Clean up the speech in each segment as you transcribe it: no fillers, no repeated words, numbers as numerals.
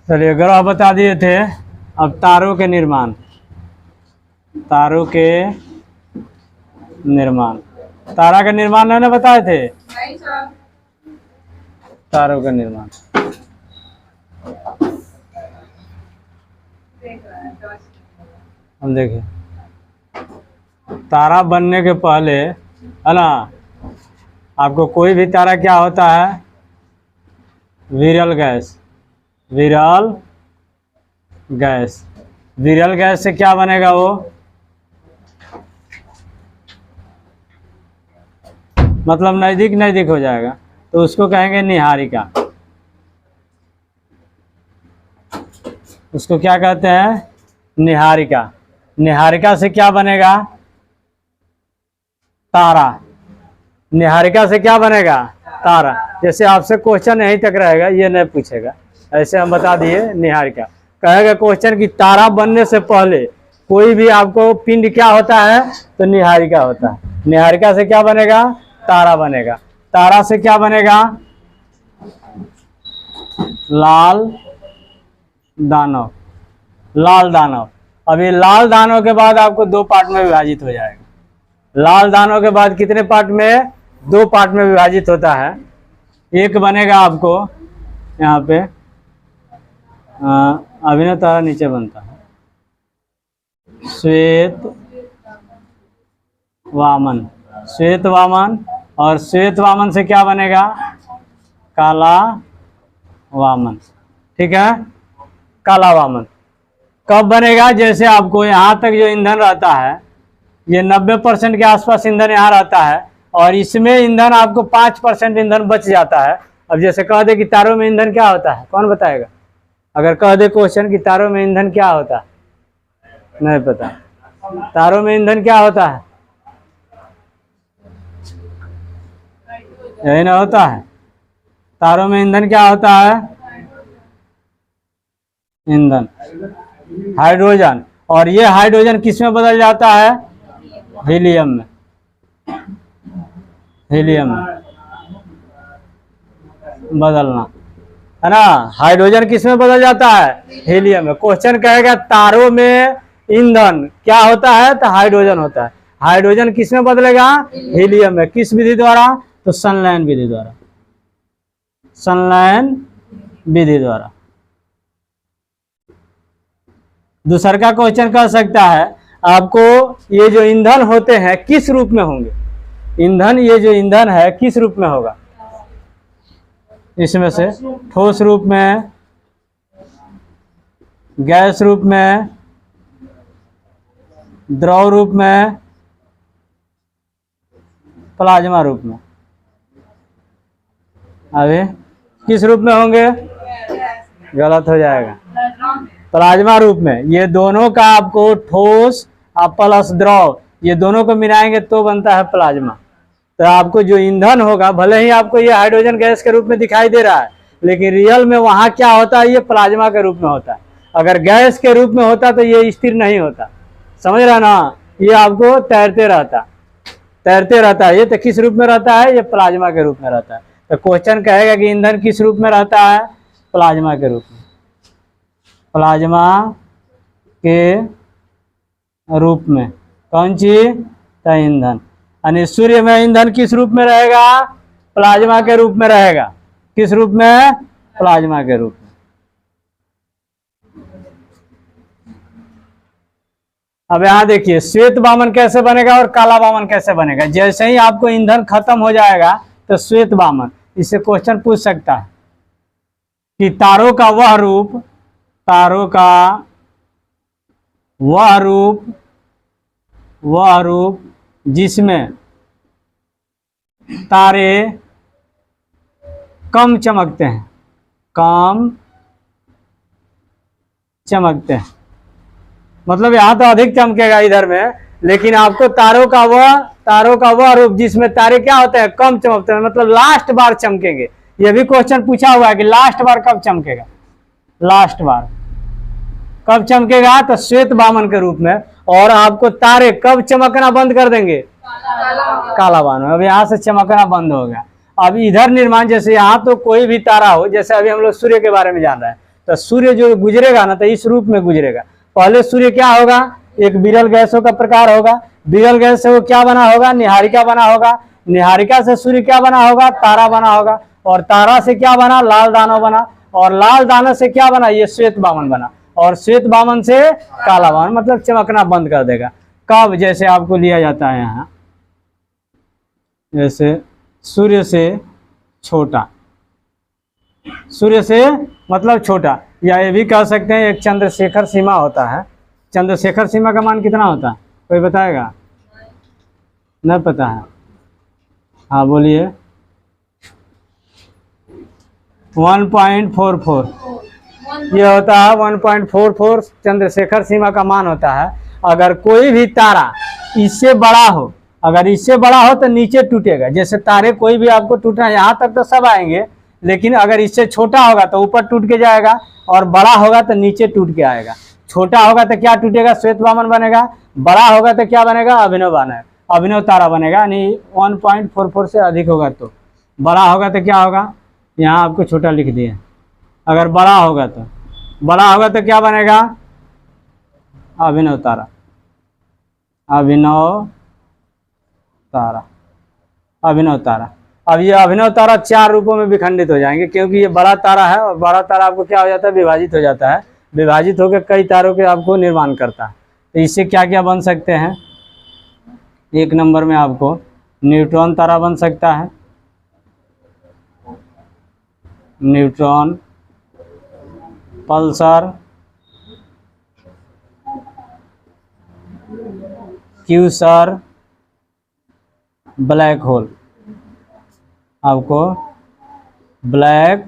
चलिए ग्रह बता दिए थे, अब तारों के निर्माण। तारों के निर्माण, तारा का निर्माण मैंने बताए थे। नहीं सर। तारों का निर्माण, हम देखिए तारा बनने के पहले है ना, आपको कोई भी तारा क्या होता है, विरल गैस। विरल गैस, विरल गैस से क्या बनेगा वो, मतलब नज़दीक नज़दीक हो जाएगा, तो उसको कहेंगे निहारिका। उसको क्या कहते हैं, निहारिका। निहारिका से क्या बनेगा, तारा। निहारिका से क्या बनेगा, तारा। जैसे आपसे क्वेश्चन यहीं तक रहेगा, ये नहीं पूछेगा, ऐसे हम बता दिए निहारिका। कहेगा क्वेश्चन कि तारा बनने से पहले कोई भी आपको पिंड क्या होता है, तो निहारिका होता है। निहारिका से क्या बनेगा, तारा बनेगा। तारा से क्या बनेगा, लाल दानव। लाल दानव, अभी लाल दानव के बाद आपको दो पार्ट में विभाजित हो जाएगा। लाल दानव के बाद कितने पार्ट में, दो पार्ट में विभाजित होता है। एक बनेगा आपको यहाँ पे अभिनव तारा नीचे बनता है, श्वेत वामन। श्वेत वामन, और श्वेत वामन से क्या बनेगा, काला वामन। ठीक है, काला वामन कब बनेगा, जैसे आपको यहाँ तक जो ईंधन रहता है, ये 90% के आसपास ईंधन यहाँ रहता है, और इसमें ईंधन आपको 5% ईंधन बच जाता है। अब जैसे कह दे कि तारों में ईंधन क्या होता है, कौन बताएगा? अगर कह दे क्वेश्चन कि तारों में ईंधन क्या होता है, नहीं पता। तारों में ईंधन क्या होता है, यही ना होता है। तारों में ईंधन क्या होता है, ईंधन हाइड्रोजन, और ये हाइड्रोजन किस में बदल जाता है, हीलियम में। हीलियम में बदलना है ना, हाइड्रोजन किस में बदल जाता है, हीलियम में। क्वेश्चन कहेगा तारों में ईंधन क्या होता है, तो हाइड्रोजन होता है। हाइड्रोजन किस में बदलेगा, हीलियम में। किस विधि द्वारा, तो संलयन विधि द्वारा। संलयन विधि द्वारा। दूसरा का क्वेश्चन कह सकता है आपको, ये जो ईंधन होते हैं किस रूप में होंगे, ईंधन, ये जो ईंधन है किस रूप में होगा, इसमें से ठोस रूप में, गैस रूप में, द्रव रूप में, प्लाज्मा रूप में। अभी किस रूप में होंगे, गलत हो जाएगा, प्लाज्मा रूप में। ये दोनों का आपको ठोस प्लस द्रव, ये दोनों को मिलाएंगे तो बनता है प्लाज्मा। तो आपको जो ईंधन होगा, भले ही आपको ये हाइड्रोजन गैस के रूप में दिखाई दे रहा है, लेकिन रियल में वहाँ क्या होता है, ये प्लाज्मा के रूप में होता है। अगर गैस के रूप में होता तो ये स्थिर नहीं होता, समझ रहा ना, ये आपको तैरते रहता, तैरते रहता है। ये तो किस रूप में रहता है, ये प्लाज्मा के रूप में रहता है। तो क्वेश्चन कहेगा कि ईंधन किस रूप में रहता है, प्लाज्मा के रूप में। प्लाज्मा के रूप में कौन चीज, तो ईंधन। यानी सूर्य में ईंधन किस रूप में रहेगा, प्लाज्मा के रूप में रहेगा। किस रूप में, प्लाज्मा के रूप में। अब यहाँ देखिए श्वेत वामन कैसे बनेगा और काला वामन कैसे बनेगा। जैसे ही आपको ईंधन खत्म हो जाएगा तो श्वेत वामन, इससे क्वेश्चन पूछ सकता है कि तारों का वह रूप, तारों का वह रूप जिसमें तारे कम चमकते हैं, कम चमकते हैं, मतलब यहाँ तो अधिक चमकेगा इधर में, लेकिन आपको तारों का वह रूप जिसमें तारे क्या होते हैं, कम चमकते हैं, मतलब लास्ट बार चमकेंगे। यह भी क्वेश्चन पूछा हुआ है कि लास्ट बार कब चमकेगा, लास्ट बार कब चमकेगा, तो श्वेत वामन के रूप में। और आपको तारे कब चमकना बंद कर देंगे, काला वामन। अब यहाँ से चमकना बंद हो गया। अब इधर निर्माण, जैसे यहाँ तो कोई भी तारा हो, जैसे अभी हम लोग सूर्य के बारे में जान रहे हैं, तो सूर्य जो गुजरेगा ना तो इस रूप में गुजरेगा। पहले सूर्य क्या होगा, एक विरल गैसों का प्रकार होगा, विरल गैस से वो क्या बना होगा, निहारिका बना होगा, निहारिका से सूर्य क्या बना होगा, तारा बना होगा, और तारा से क्या बना, लाल दानव बना, और लाल दानव से क्या बना, ये श्वेत बामन बना, और श्वेत बामन से काला बामन, मतलब चमकना बंद कर देगा। कब, जैसे आपको लिया जाता है यहाँ, जैसे सूर्य से छोटा, सूर्य से मतलब छोटा, या ये भी कह सकते हैं एक चंद्रशेखर सीमा होता है। चंद्रशेखर सीमा का मान कितना होता है, कोई बताएगा? नहीं पता है? हाँ बोलिए। 1.44 ये होता है, 1.44 चंद्रशेखर सीमा का मान होता है। अगर कोई भी तारा इससे बड़ा हो, अगर इससे बड़ा हो तो नीचे टूटेगा। जैसे तारे कोई भी आपको टूटना, यहाँ तक तो सब आएंगे, लेकिन अगर इससे छोटा होगा तो ऊपर टूट के जाएगा, और बड़ा होगा तो नीचे टूट के आएगा। छोटा होगा तो क्या टूटेगा, श्वेत बामन बनेगा, बड़ा होगा तो क्या बनेगा, अभिनव बनेगा, अभिनव तारा बनेगा। यानी 1.44 से अधिक होगा तो बड़ा होगा तो क्या होगा, यहाँ आपको छोटा लिख दिए। अगर बड़ा होगा तो क्या बनेगा, अभिनव तारा, अभिनव तारा, अभिनव तारा। अब ये अभिनव तारा 4 रूपों में विखंडित हो जाएंगे, क्योंकि ये बड़ा तारा है, और बड़ा तारा आपको क्या हो जाता है, विभाजित हो जाता है। विभाजित होकर कई तारों के आपको निर्माण करता है। तो इससे क्या क्या बन सकते हैं, 1 नंबर में आपको न्यूट्रॉन तारा बन सकता है, न्यूट्रॉन, पल्सर, क्यूसर, ब्लैक होल। आपको ब्लैक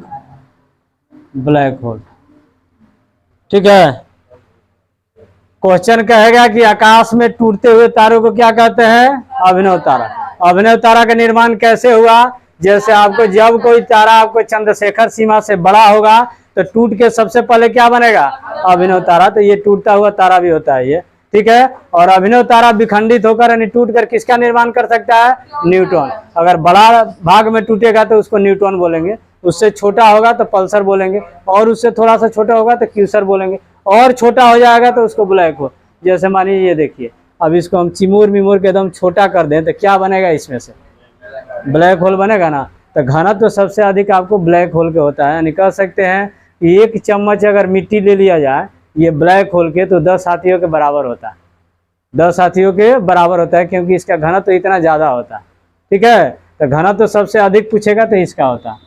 होल, ठीक है। क्वेश्चन कहेगा कि आकाश में टूटते हुए तारों को क्या कहते हैं, अभिनव तारा। अभिनव तारा का निर्माण कैसे हुआ, जैसे आपको जब कोई तारा आपको चंद्रशेखर सीमा से बड़ा होगा तो टूट के सबसे पहले क्या बनेगा, अभिनव तारा। तो ये टूटता हुआ तारा भी होता है ये, ठीक है। और अभिनव तारा विखंडित होकर यानी टूट कर किसका निर्माण कर सकता है, न्यूट्रॉन। अगर बड़ा भाग में टूटेगा तो उसको न्यूट्रॉन बोलेंगे, उससे छोटा होगा तो पल्सर बोलेंगे, और उससे थोड़ा सा छोटा होगा तो क्यूसर बोलेंगे, और छोटा हो जाएगा तो उसको ब्लैक होल। जैसे मानिए ये देखिए, अब इसको हम चिमूर मिमूर के एकदम छोटा कर दें तो क्या बनेगा, इसमें से ब्लैक होल बनेगा ना। तो घनत्व तो सबसे अधिक आपको ब्लैक होल के होता है। यानी कह सकते हैं कि 1 चम्मच अगर मिट्टी ले लिया जाए ये ब्लैक होल के, तो 10 हाथियों के बराबर होता है, 10 हाथियों के बराबर होता है, क्योंकि इसका घनत्व तो इतना ज़्यादा होता है, ठीक है। तो घनत्व तो सबसे अधिक पूछेगा तो इसका होता है,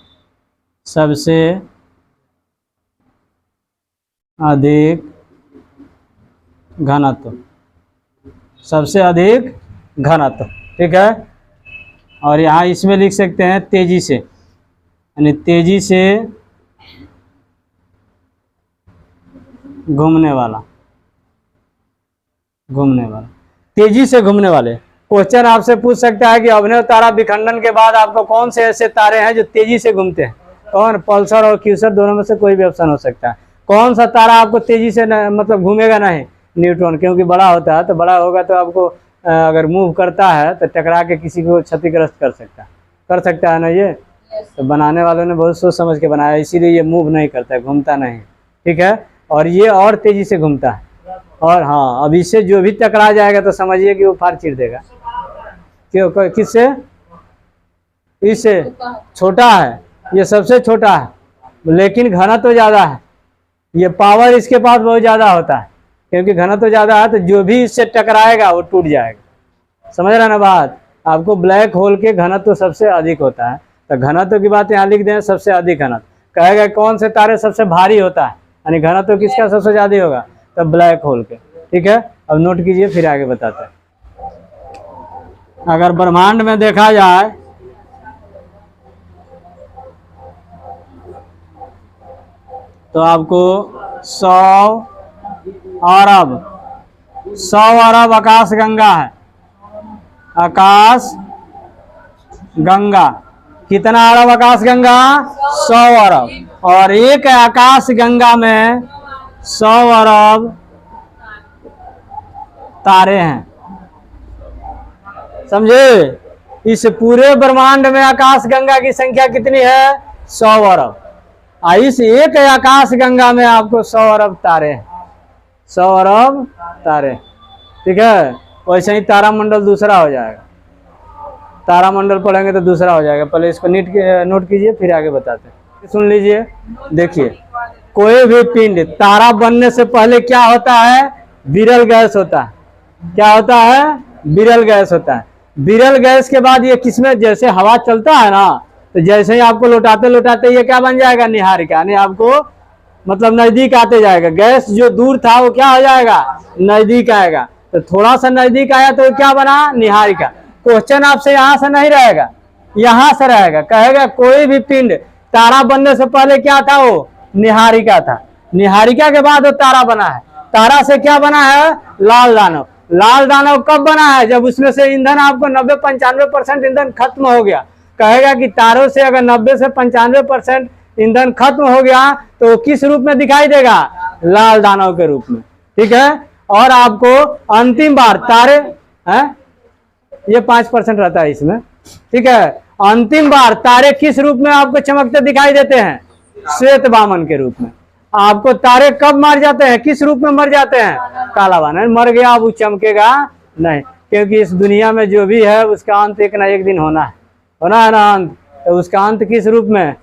सबसे अधिक घनत्व, सबसे अधिक घनत्व, ठीक है। और यहाँ इसमें लिख सकते हैं तेजी से, यानी तेजी से घूमने वाला, तेजी से घूमने वाले। क्वेश्चन आपसे पूछ सकता है कि अभिनव तारा विखंडन के बाद आपको कौन से ऐसे तारे हैं जो तेजी से घूमते हैं, कौन, पल्सर और क्यूसर, दोनों में से कोई भी ऑप्शन हो सकता है। कौन सा तारा आपको तेजी से मतलब घूमेगा नहीं, न्यूट्रॉन, क्योंकि बड़ा होता है। तो बड़ा होगा तो आपको अगर मूव करता है तो टकरा के किसी को क्षतिग्रस्त कर सकता है ना ये। तो बनाने वालों ने बहुत सोच समझ के बनाया, इसीलिए ये मूव नहीं करता है, घूमता नहीं, ठीक है। और ये और तेजी से घूमता है। और हाँ, अब इससे जो भी टकरा जाएगा तो समझिए कि वो फाड़ चीर देगा। क्यों, किससे, इससे छोटा है, ये सबसे छोटा है, लेकिन घनत्व तो ज़्यादा है। ये पावर इसके पास बहुत ज़्यादा होता है, क्योंकि घनत्व तो ज़्यादा है, तो जो भी इससे टकराएगा वो टूट जाएगा। समझ रहे ना बात। आपको ब्लैक होल के घनत्व तो सबसे अधिक होता है। तो घनत्व की बात यहाँ लिख दें, सबसे अधिक घनत्व। कहेगा कौन से तारे सबसे भारी होता है, यानी घनत्व किसका सबसे ज़्यादा होगा, तो ब्लैक होल के, ठीक है। अब नोट कीजिए, फिर आगे बताते हैं। अगर ब्रह्मांड में देखा जाए तो आपको 100 अरब आकाश गंगा है। आकाश गंगा कितना अरब, आकाश गंगा 100 अरब। और एक आकाश गंगा में 100 अरब तारे हैं, समझे। इस पूरे ब्रह्मांड में आकाश गंगा की संख्या कितनी है, 100 अरब। इस एक आकाश गंगा में आपको 100 अरब तारे हैं, 100 अरब तारे, ठीक है। वैसे ही तारामंडल दूसरा हो जाएगा, तारामंडल पढ़ेंगे तो दूसरा हो जाएगा। पहले इसको नोट कीजिए, फिर आगे बताते हैं। सुन लीजिए, देखिए, कोई भी पिंड तारा बनने से पहले क्या होता है? विरल गैस होता है। क्या होता है? विरल गैस होता है। विरल गैस के बाद ये किसमें, जैसे हवा चलता है ना, तो जैसे ही आपको लौटाते लौटाते ये क्या बन जाएगा? निहारिका, यानी आपको मतलब नजदीक आते जाएगा। गैस जो दूर था वो क्या हो जाएगा? नजदीक आएगा। तो थोड़ा सा नजदीक आया तो क्या बना? निहारिका। क्वेश्चन आपसे यहाँ से नहीं रहेगा, यहाँ से रहेगा। कहेगा कोई भी पिंड तारा बनने से पहले क्या था? वो निहारिका था। निहारिका के बाद वो तारा बना है। तारा से क्या बना है? लाल दानव। लाल दानव कब बना है? जब उसमें से ईंधन आपको 90-95% ईंधन खत्म हो गया। कहेगा कि तारों से अगर 90 से 95% ईंधन खत्म हो गया तो किस रूप में दिखाई देगा? लाल दानव के रूप में, ठीक है। और आपको अंतिम बार तारे हैं, ये 5% रहता है इसमें, ठीक है। अंतिम बार तारे किस रूप में आपको चमकते दिखाई देते हैं? श्वेत वामन के रूप में। आपको तारे कब मर जाते हैं? किस रूप में मर जाते हैं? काला वामन। मर गया, अब वो चमकेगा नहीं, क्योंकि इस दुनिया में जो भी है उसका अंत एक ना एक दिन होना है, होना है ना अंत। तो उसका अंत किस रूप में?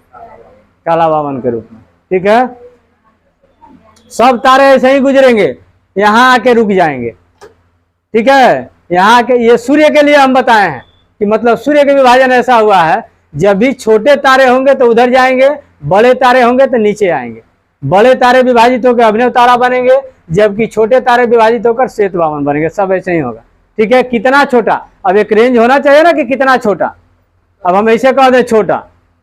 काला वामन के रूप में, ठीक है। सब तारे ऐसे ही गुजरेंगे, यहाँ आके रुक जाएंगे, ठीक है। यहाँ के ये सूर्य के लिए हम बताए हैं कि मतलब सूर्य के विभाजन ऐसा हुआ है, जब भी छोटे तारे होंगे तो उधर जाएंगे, बड़े तारे होंगे तो नीचे आएंगे। बड़े तारे विभाजित होकर अभिनव तारा बनेंगे, जबकि छोटे तारे विभाजित होकर श्वेत वामन बनेंगे। सब ऐसे ही होगा, ठीक है। कितना छोटा, अब एक रेंज होना चाहिए ना कि कितना छोटा। अब हम ऐसे कह दें छोटा,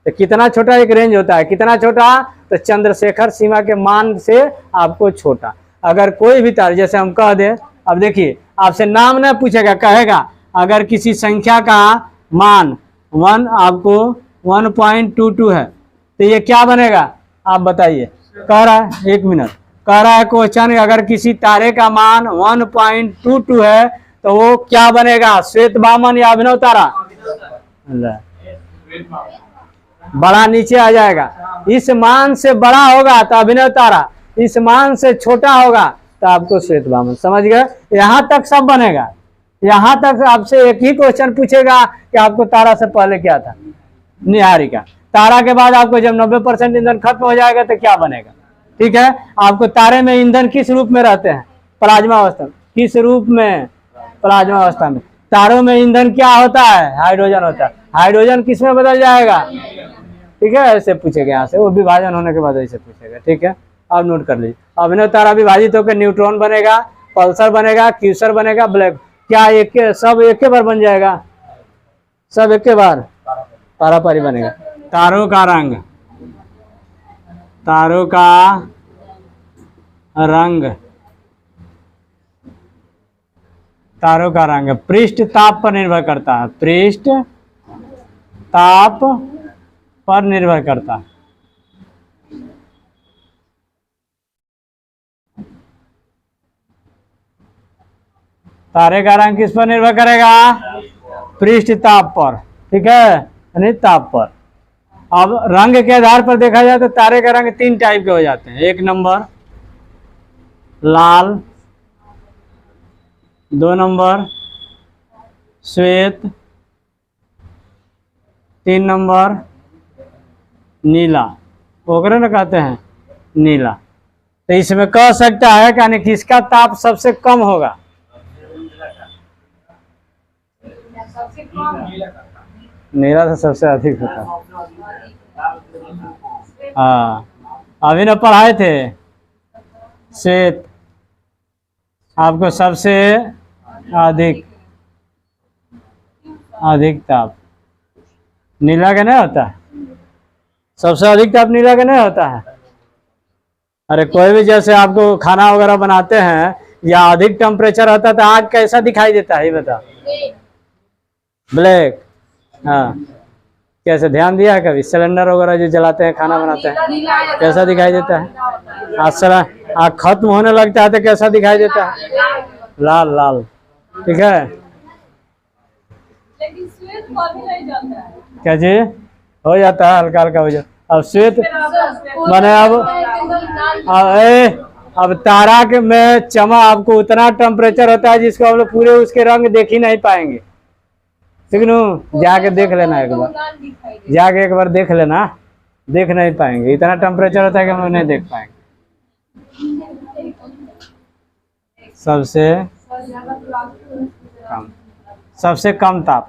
तो कितना छोटा एक रेंज होता है। कितना छोटा? तो चंद्रशेखर सीमा के मान से आपको छोटा। अगर कोई भी तारा, जैसे हम कह दें, अब देखिए आपसे नाम न पूछेगा, कहेगा अगर किसी संख्या का मान 1 आपको 1.22 है तो ये क्या बनेगा? आप बताइए। कह रहा है, 1 मिनट, कह रहा है क्वेश्चन, अगर किसी तारे का मान 1.22 है तो वो क्या बनेगा? श्वेत वामन या अभिनव तारा? बड़ा नीचे आ जाएगा। इस मान से बड़ा होगा तो अभिनव तारा, इस मान से छोटा होगा तो आपको श्वेत वामन। समझ गए? यहाँ तक सब बनेगा। यहाँ तक आपसे एक ही क्वेश्चन पूछेगा कि आपको तारा से पहले क्या था? निहारिका। तारा के बाद आपको जब 90% ईंधन खत्म हो जाएगा तो क्या बनेगा, ठीक है। आपको तारे में ईंधन किस रूप में रहते हैं? प्लाज्मा अवस्था में। किस रूप में? प्लाज्मा अवस्था में। तारों में ईंधन क्या होता है? हाइड्रोजन होता है। हाइड्रोजन किस में बदल जाएगा? ठीक है, ऐसे पूछेगा यहाँ से, वो विभाजन होने के बाद ऐसे पूछेगा, ठीक है। अब नोट कर लीजिए, अभिनव तारा विभाजित होकर न्यूट्रॉन बनेगा, पल्सर बनेगा, क्यूसर बनेगा, ब्लैक। क्या एक सब एक के बार बन जाएगा? सब एक के बार पारापारी बनेगा। तारों का रंग, तारों का रंग, तारों का रंग पृष्ठ ताप पर निर्भर करता है। पृष्ठ ताप पर निर्भर करता है। तारे का रंग किस पर निर्भर करेगा? पृष्ठ ताप पर, ठीक है, यानी ताप पर। अब रंग के आधार पर देखा जाए तो तारे का रंग 3 टाइप के हो जाते हैं। 1 नंबर लाल, 2 नंबर श्वेत, 3 नंबर नीला। ओकरे ना कहते हैं नीला। तो इसमें कह सकता है कि किसका ताप सबसे कम होगा? नीला तो सबसे अधिक होता है। हाँ, अभी ना पढ़ाए थे श्वेत आपको सबसे अधिक ताप नीला का नहीं होता है। सबसे अधिक ताप नीला का नहीं होता है। अरे कोई भी जैसे आपको खाना वगैरह बनाते हैं या अधिक टेम्परेचर होता है तो आग कैसा दिखाई देता है ये बता? ब्लैक। हाँ, कैसे ध्यान दिया है कभी? सिलेंडर वगैरह जो जलाते हैं, खाना बनाते हैं, कैसा दिखाई देता है? आग खत्म होने लगता है तो कैसा दिखाई देता है? लाल लाल, ठीक है। लेकिन श्वेत नहीं जाता है। क्या जी? हो जाता है, हल्का हल्का हो जाता है। अब श्वेत माने अब तारा के में चमा आपको उतना टेम्परेचर होता है जिसको हम लोग पूरे उसके रंग देख ही नहीं पाएंगे, ठीक न। जाके देख लेना एक बार, जाके एक बार देख लेना, देख नहीं पाएंगे, इतना टेम्परेचर होता है कि हम लोग नहीं देख पाएंगे। सबसे कम ताप,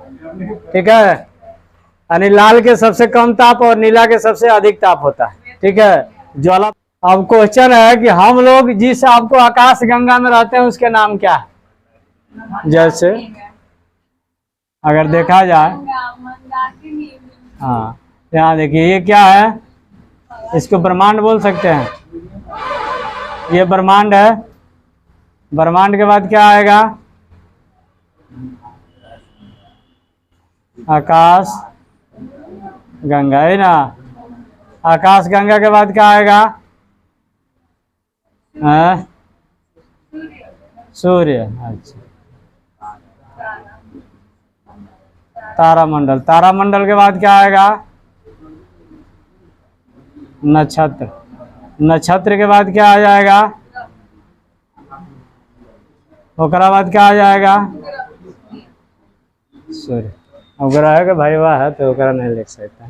ठीक है। यानी लाल के सबसे कम ताप और नीला के सबसे अधिक ताप होता है, ठीक है। ज्वाला। अब क्वेश्चन है कि हम लोग जिस आपको आकाश गंगा में रहते हैं उसके नाम क्या है। जैसे अगर देखा जाए, हाँ यहाँ देखिए ये क्या है, इसको ब्रह्मांड बोल सकते हैं, ये ब्रह्मांड है। ब्रह्मांड के बाद क्या आएगा, आकाश गंगा, है ना। आकाश गंगा के बाद क्या आएगा, सूर्य। अच्छा, तारामंडल। तारामंडल के बाद क्या आएगा, नक्षत्र। नक्षत्र के बाद क्या आ जाएगा, ओकरा बाद क्या आ जाएगा, सूर्य। अब ग्रह के भाई वाह है तो ओकरा नहीं लिख सकता,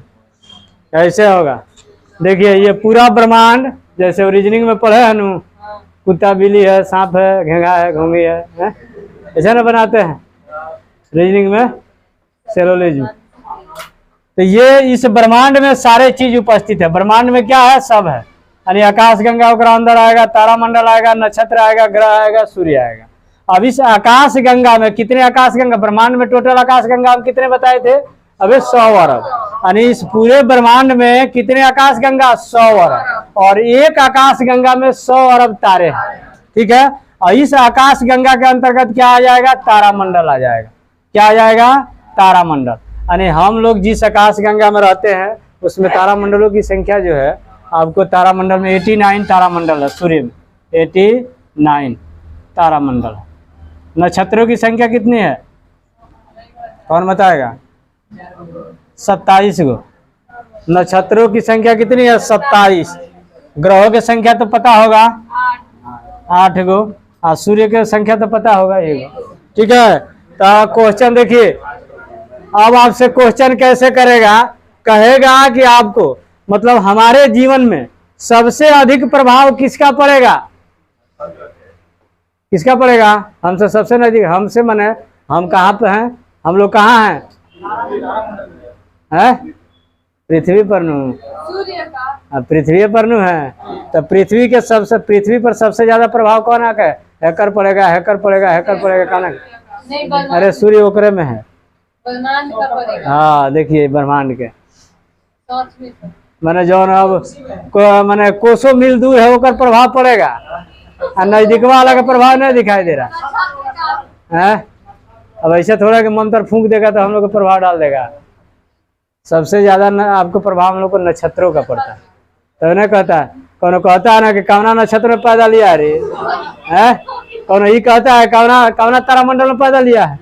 कैसे होगा। देखिए ये पूरा ब्रह्मांड जैसे ओरिजिनिंग में पढ़े है नु, कुत्ता बिल्ली है, सांप है, घेंगा है, घोंगी है, ऐसा ना बनाते हैं रीजनिंग में, सेलोलॉजी। तो ये इस ब्रह्मांड में सारे चीज उपस्थित है। ब्रह्मांड में क्या है, सब है। यानी आकाश गंगा ओकरा अंदर आएगा, तारामंडल आएगा, नक्षत्र आएगा, ग्रह आएगा, सूर्य आएगा। अब इस आकाश गंगा में कितने आकाश गंगा, ब्रह्मांड में टोटल आकाश गंगा हम कितने बताए थे, अबे 100 अरब। यानी इस पूरे ब्रह्मांड में कितने आकाश गंगा, 100 अरब। और एक आकाश गंगा में 100 अरब तारे हैं, ठीक है। और इस आकाश गंगा के अंतर्गत क्या आ जाएगा, तारामंडल आ जाएगा। क्या आ जाएगा, तारामंडल। यानी हम लोग जिस आकाश गंगा में रहते हैं उसमें तारामंडलों की संख्या जो है, आपको तारामंडल में 89 तारामंडल है, सूर्य में 89 तारामंडल है। नक्षत्रों की संख्या कितनी है, कौन बताएगा, 27 गो। नक्षत्रों की संख्या कितनी है, 27। ग्रहों की संख्या तो पता होगा, 8 गो। और सूर्य की संख्या तो पता होगा, 1 गो, ठीक है। तो क्वेश्चन देखिए, अब आपसे क्वेश्चन कैसे करेगा, कहेगा कि आपको मतलब हमारे जीवन में सबसे अधिक प्रभाव किसका पड़ेगा, किसका पड़ेगा, हमसे सबसे नजदीक, हमसे मने हम कहाँ पे हैं, हम लोग कहाँ हैं, पृथ्वी पर नु, पृथ्वी पर नु है। तो पृथ्वी के सबसे, पृथ्वी पर सबसे ज्यादा प्रभाव कौन आ है, हैकर पड़ेगा, हैकर पड़ेगा, हैकर पड़ेगा, कौन। अरे सूर्य ओकरे में है, हाँ देखिए ब्रह्मांड के मैंने जो अब मैंने कोसों मील दूर है ओकर प्रभाव पड़ेगा, और नजदीक वाला का प्रभाव नहीं दिखाई दे रहा है। अब ऐसे थोड़ा कि मंत्र फूंक देगा तो हम लोग को प्रभाव डाल देगा। सबसे ज्यादा आपको प्रभाव हम लोग को नक्षत्रों का पड़ता है। तो नहीं कहता है, कौन कहता है ना कि कौना नक्षत्र में पैदा लिया रे, है कौन ये कहता है कौना कौना तारामंडल में पैदा लिया है,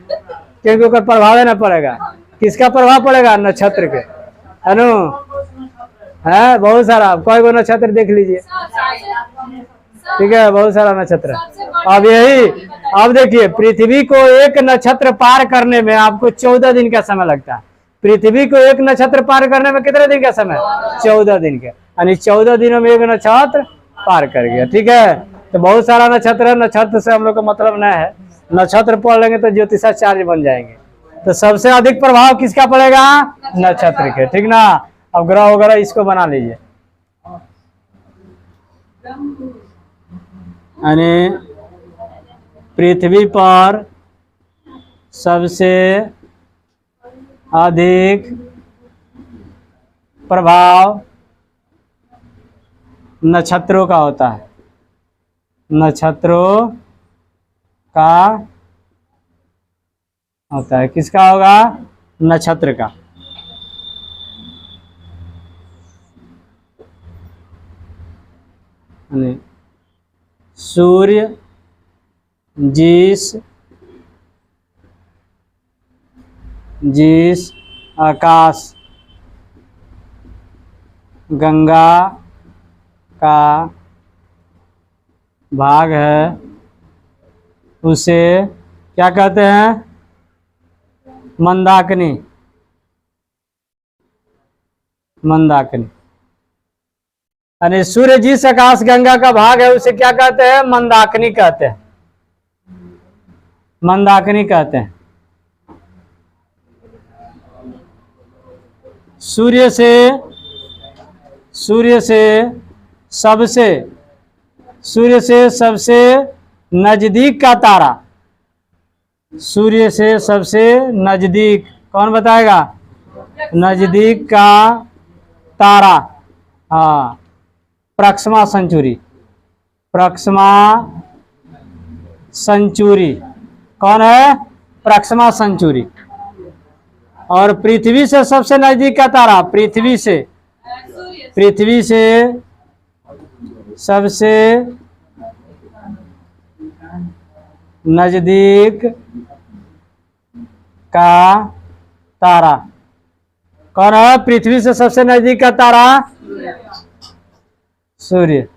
क्योंकि उसका प्रभाव ना पड़ेगा। किसका प्रभाव पड़ेगा, नक्षत्र के, है नु, है बहुत सारा। कोई को नक्षत्र देख लीजिए, ठीक है, बहुत सारा नक्षत्र। अब यही, अब देखिए पृथ्वी को एक नक्षत्र पार करने में आपको 14 दिन का समय लगता है। पृथ्वी को एक नक्षत्र पार करने में कितने दिन का समय, 14 दिन के। यानी 14 दिनों में एक नक्षत्र पार कर गया, ठीक है। तो बहुत सारा नक्षत्र है, नक्षत्र से हम लोग का मतलब नहीं है। नक्षत्र पढ़ लेंगे तो ज्योतिषाचार्य बन जाएंगे। तो सबसे अधिक प्रभाव किसका पड़ेगा, नक्षत्र के, ठीक ना। अब ग्रह वगैरह इसको बना लीजिए। यानी पृथ्वी पर सबसे अधिक प्रभाव नक्षत्रों का होता है, नक्षत्रों का होता है। किसका होगा, नक्षत्र का। सूर्य जिस आकाश गंगा का भाग है उसे क्या कहते हैं? मंदाकिनी। मंदाकिनी। यानी सूर्य जिस आकाश गंगा का भाग है उसे क्या कहते हैं? मंदाकिनी कहते हैं। मंदाकिनी कहते हैं। सूर्य से सबसे नजदीक का तारा। सूर्य से सबसे नजदीक कौन बताएगा? नजदीक का तारा, हाँ, प्रक्समा सेंचुरी। प्रक्समा सेंचुरी कौन है? प्रक्समा सेंचुरी। और पृथ्वी से सबसे नजदीक का तारा, पृथ्वी से सबसे नजदीक का तारा कौन है? पृथ्वी से सबसे नजदीक का तारा सूर्य।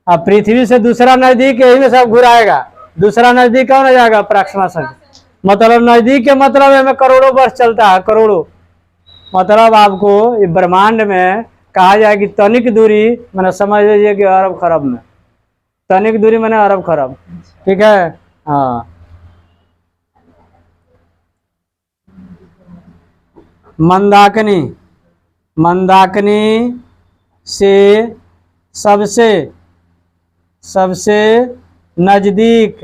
अब पृथ्वी से दूसरा नजदीक, यही में सब घुराएगा। दूसरा नजदीक कौन हो जाएगा? प्रक्समा सेंचुरी। मतलब नजदीक के मतलब है में करोड़ों वर्ष चलता है, करोड़ों। मतलब आपको ये ब्रह्मांड में कहा जाए कि तनिक दूरी मैंने समझ लीजिए कि अरब खरब में, तनिक दूरी मैंने अरब खरब, ठीक है। हाँ, मंदाकिनी, मंदाकिनी से सबसे नजदीक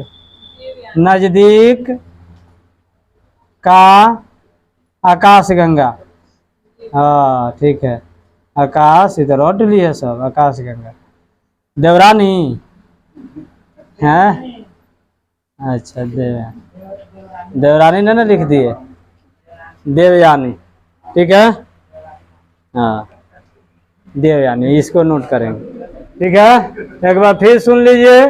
का आकाशगंगा। हाँ ठीक है, आकाश इधर और ली है सब, आकाशगंगा। देवरानी है, अच्छा देवरानी ने ना लिख दिए, देवयानी, ठीक है। हाँ देवयानी, इसको नोट करेंगे, ठीक है। एक बार फिर सुन लीजिए,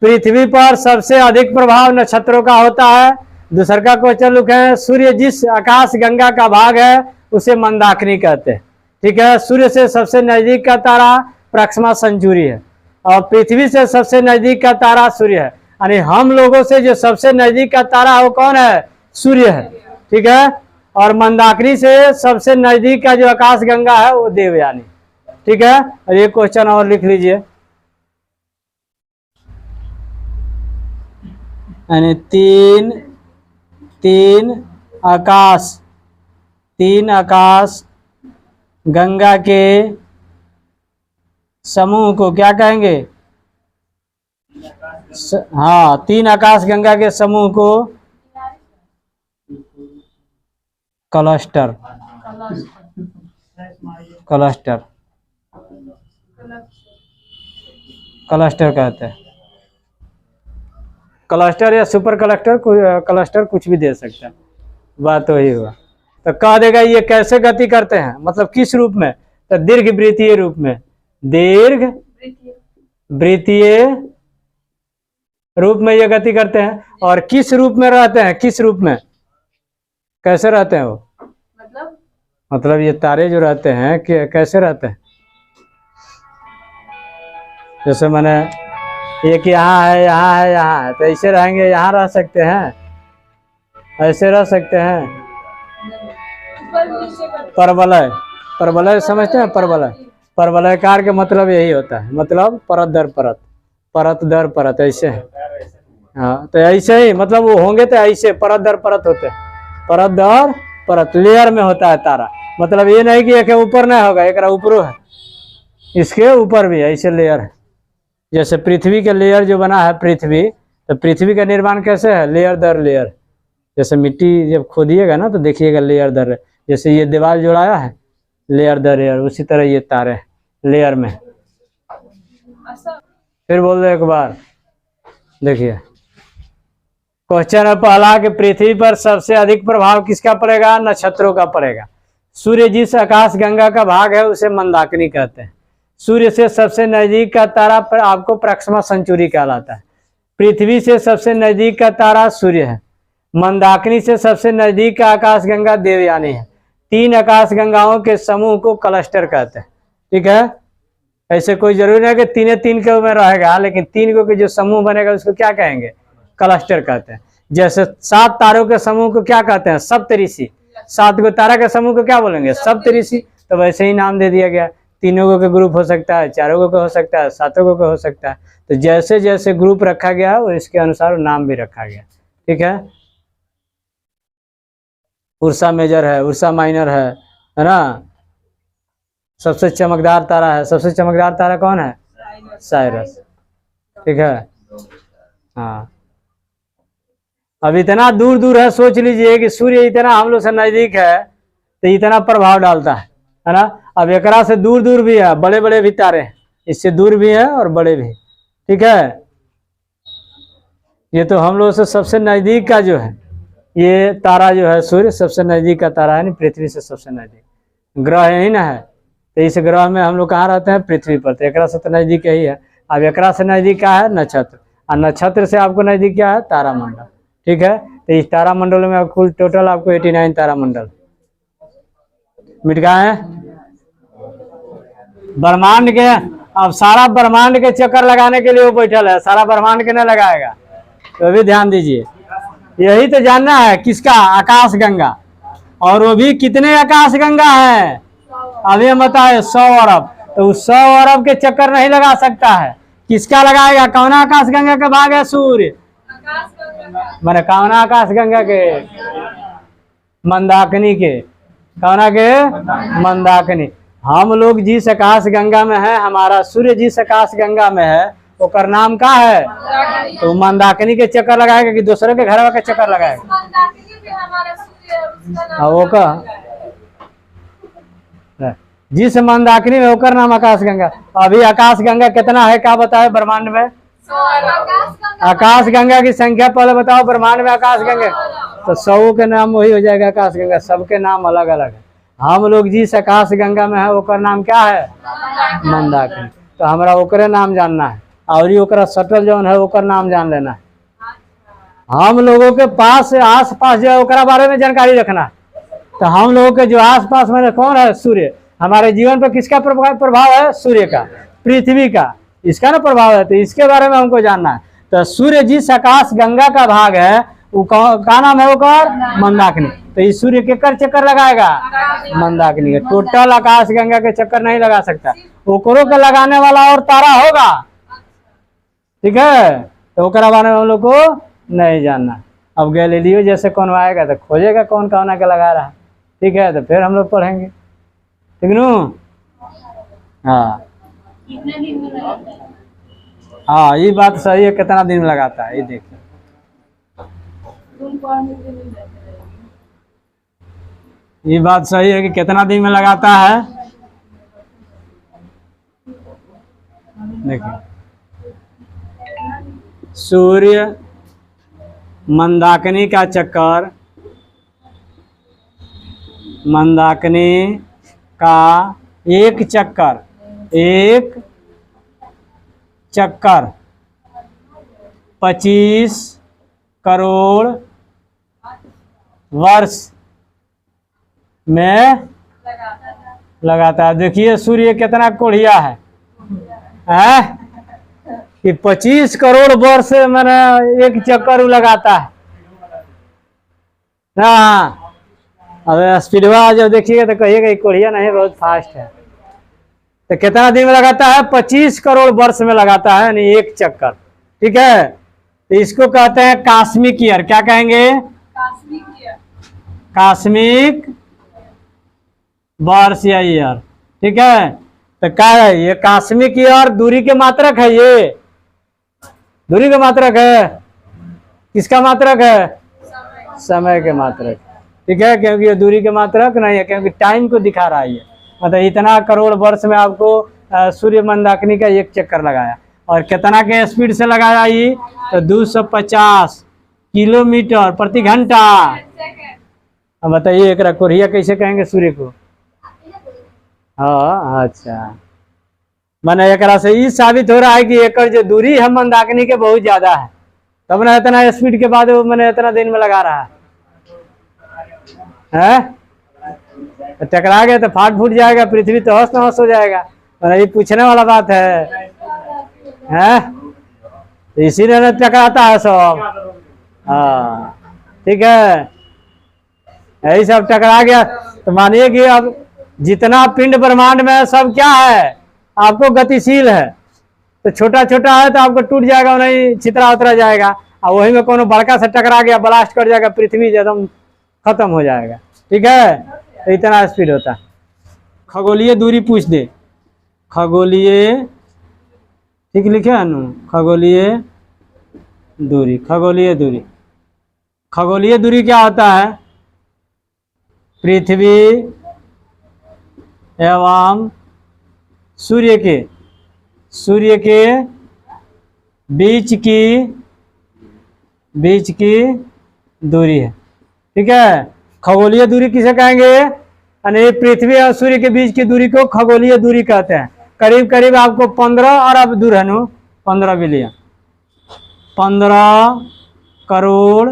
पृथ्वी पर सबसे अधिक प्रभाव नक्षत्रों का होता है। दूसरा का क्वेश्चन लिखे हैं, सूर्य जिस आकाश गंगा का भाग है उसे मंदाकिनी कहते हैं, ठीक है। सूर्य से सबसे नजदीक का तारा प्रक्समा सेंचुरी है और पृथ्वी से सबसे नजदीक का तारा सूर्य है। यानी हम लोगों से जो सबसे नजदीक का तारा है वो कौन है? सूर्य है, ठीक है। और मंदाकिनी से सबसे नजदीक का जो आकाश गंगा है वो देवयानी, ठीक है। और ये क्वेश्चन और लिख लीजिए, यानी तीन आकाश गंगा के समूह को क्या कहेंगे? हाँ, तीन आकाश गंगा के समूह को क्लस्टर कहते हैं। क्लस्टर या सुपर क्लस्टर कुछ भी दे सकता है, बात तो वही हुआ। तो कह देगा ये कैसे गति करते हैं, मतलब किस रूप में? तो दीर्घ वृत्तीय रूप में, दीर्घ वृत्तीय रूप में ये गति करते हैं। और किस रूप में रहते हैं? किस रूप में, कैसे रहते हैं वो? मतलब ये तारे जो रहते हैं कैसे रहते हैं? जैसे मैंने एक यहाँ है, यहाँ है, यहाँ है, तो ऐसे रहेंगे, यहाँ रह सकते हैं, ऐसे रह सकते हैं। परवलय समझते हैं? परवलयकार के मतलब यही होता है, मतलब परत दर परत, परत दर परत, ऐसे है। हाँ, तो ऐसे ही मतलब वो होंगे तो ऐसे परत दर परत होते हैं, परत दर परत, लेयर में होता है तारा। मतलब ये नहीं कि एक ऊपर नहीं होगा, एक ऊपर है, इसके ऊपर भी ऐसे लेयर है। जैसे पृथ्वी के लेयर जो बना है पृथ्वी, तो पृथ्वी का निर्माण कैसे है? लेयर दर लेयर। जैसे मिट्टी जब खोदिएगा ना तो देखिएगा लेयर दर, जैसे ये दीवार जोड़ाया है लेयर दर लेयर, उसी तरह ये तारे लेयर में। फिर बोल दो एक बार, देखिए क्वेश्चन है पहला कि पृथ्वी पर सबसे अधिक प्रभाव किसका पड़ेगा? नक्षत्रों का पड़ेगा। सूर्य जिस आकाश गंगा का भाग है उसे मंदाकिनी कहते हैं। सूर्य से सबसे नजदीक का तारा पर आपको प्रक्समा सेंचुरी कहलाता है। पृथ्वी से सबसे नजदीक का तारा सूर्य है। मंदाकिनी से सबसे नजदीक का आकाश गंगा देवयानी है। तीन आकाश गंगाओं के समूह को क्लस्टर कहते हैं। ठीक है। ऐसे कोई जरूरी नहीं है कि तीन तीन के में रहेगा, लेकिन तीन को के जो समूह बनेगा उसको क्या कहेंगे? क्लस्टर कहते हैं। जैसे 7 तारों के समूह को क्या कहते हैं? सप्तऋषि। 7 को तारा के समूह को क्या बोलेंगे? सप्तऋषि। तो वैसे ही नाम दे दिया गया। तीनों को के ग्रुप हो सकता है, चारों को हो सकता है, 7 को हो सकता है। तो जैसे जैसे ग्रुप रखा गया वो इसके अनुसार नाम भी रखा गया। ठीक है। उर्सा मेजर है, उर्सा माइनर है ना। सबसे चमकदार तारा है, सबसे चमकदार तारा कौन है? साइरस। ठीक है। हाँ, अब इतना दूर दूर है, सोच लीजिए कि सूर्य इतना हम लोग से नजदीक है तो इतना प्रभाव डालता है ना। अब एकरा से दूर दूर भी है, बड़े बड़े भी तारे हैं, इससे दूर भी है और बड़े भी। ठीक है। ये तो हम लोग से सबसे नजदीक का जो है ये तारा जो है सूर्य सबसे नजदीक का तारा है, पृथ्वी से सबसे नजदीक ग्रह यही ना है। तो इस ग्रह में हम लोग कहाँ रहते हैं? पृथ्वी पर। तो एकरा से तो नजदीक यही है। अब एकरा से नजदीक क्या है? नक्षत्र। और नक्षत्र से आपको नजदीक क्या है? तारामंडल। ठीक है। तो इस तारामंडल में कुल टोटल आपको 89 तारामंडल मिट गए हैं। ब्रह्मांड के, अब सारा ब्रह्मांड के चक्कर लगाने के लिए वो बैठल है, सारा ब्रह्मांड के न लगाएगा। तो भी ध्यान दीजिए, यही तो जानना है किसका? आकाश गंगा। और वो भी कितने आकाश गंगा है? अभी हम बताए 100 अरब। तो 100 अरब के चक्कर नहीं लगा सकता है। किसका लगाएगा? कौन आकाश गंगा का भाग है? सूर्य। मैंने कौन आकाश गंगा के? मंदाकिनी के। कौना के? मंदाकिनी। हम लोग जिस आकाश गंगा में है, हमारा सूर्य जिस आकाश गंगा में है ओकर नाम का है? तो मंदाकिनी के चक्कर लगाएगा कि दूसरे के घर के चक्कर लगाएगा? वो का जिस मंदाकिनी में ओकर नाम आकाश गंगा। अभी आकाश गंगा कितना है क्या बताए ब्रह्मांड में? आकाश गंगा की संख्या पहले बताओ ब्रह्मांड में आकाश गंगा। तो 100 के नाम वही हो जाएगा आकाश गंगा। सबके नाम अलग अलग है। हम लोग जिस आकाश गंगा में है ओकर नाम क्या है? मंदाकिनी। तो हमारा ओकरे नाम जानना है और ही ओकरा सटल जौन है ओकर नाम जान लेना है। हम लोगों के पास आस पास जो है ओकरा बारे में जानकारी रखना है। तो हम लोगों के जो आस पास में कौन है? सूर्य। हमारे जीवन पर किसका प्रभाव है? सूर्य का, पृथ्वी का, इसका ना प्रभाव है। तो इसके बारे में हमको जानना है। तो सूर्य जिस आकाश गंगा का भाग है वो का नाम है? ओकर मंदाकिनी। तो इस सूर्य के कर चक्कर लगाएगा? मंदाकिनी के। टोटल आकाश गंगा के चक्कर नहीं लगा सकता। ओकरों के लगाने वाला और तारा होगा। ठीक है। तो ओकरा बारे में हम लोग को नहीं जानना। अब गैलीलियो जैसे कौन आएगा तो खोजेगा कौन कौन के लगा रहा है। ठीक है। तो फिर हम लोग पढ़ेंगे। ठीक नू? हाँ हाँ, ये बात सही है। कितना दिन में लगाता है ये देखिए। ये बात सही है कि कितना दिन में लगाता है। देखिए, सूर्य मंदाकिनी का चक्कर, मंदाकिनी का एक चक्कर 25 करोड़ वर्ष में लगाता है। देखिए सूर्य कितना कोढ़िया है कि 25 करोड़ वर्ष मैंने एक चक्कर लगाता है ना। अब स्पीडवा जब देखिएगा तो कहिएगा कोढ़िया नहीं, बहुत फास्ट है। तो कितना दिन में लगाता है? 25 करोड़ वर्ष में लगाता है, यानी एक चक्कर। ठीक है। तो इसको कहते हैं कॉस्मिक ईयर। क्या कहेंगे? कॉस्मिक वर्ष या ईयर। ठीक है। तो क्या है ये? कॉस्मिक ईयर दूरी के मात्रक है। ये दूरी का मात्रक है। किसका मात्रक है? समय के मात्रक। ठीक है। क्योंकि ये दूरी के मात्रक नहीं है, क्योंकि टाइम को दिखा रहा है। ये मतलब इतना करोड़ वर्ष में आपको सूर्य मंदाकिनी का एक चक्कर लगाया। और कितना के स्पीड से लगाया? ये तो 250 किलोमीटर प्रति घंटा। अब बताइए एक कोढ़िया कैसे कहेंगे सूर्य को? हाँ अच्छा, मैंने एक से ये साबित हो रहा है कि एक जो दूरी है मंदाकिनी के बहुत ज्यादा है, तब ना इतना स्पीड के बाद वो मैंने इतना दिन में लगा रहा है। टकरा गया तो फाट फूट जाएगा, पृथ्वी तो हस्त नहस हो जाएगा। और ये पूछने वाला बात है, हैं? तो इसीलिए ना टकराता है सब। हाँ ठीक है, यही सब टकरा गया। तो मानिए कि अब जितना पिंड ब्रह्मांड में है सब क्या है, आपको गतिशील है। तो छोटा छोटा है तो आपको टूट जाएगा, नहीं छितरा उतरा जाएगा। और वही में कोनो बड़का से टकरा गया, ब्लास्ट कर जाएगा, पृथ्वी एकदम खत्म हो जाएगा। ठीक है, तो इतना स्पीड होता है। खगोलीय दूरी पूछ दे, खगोलीय, ठीक लिखे अनु, खगोलीय दूरी। खगोलीय दूरी, खगोलीय दूरी क्या होता है? पृथ्वी एवं सूर्य के बीच की दूरी है। ठीक है, खगोलीय दूरी किसे कहेंगे? यानी पृथ्वी और सूर्य के बीच की दूरी को खगोलीय दूरी कहते हैं। करीब करीब आपको 15 अरब दूर है नु, 15 बिलियन, 15 करोड़,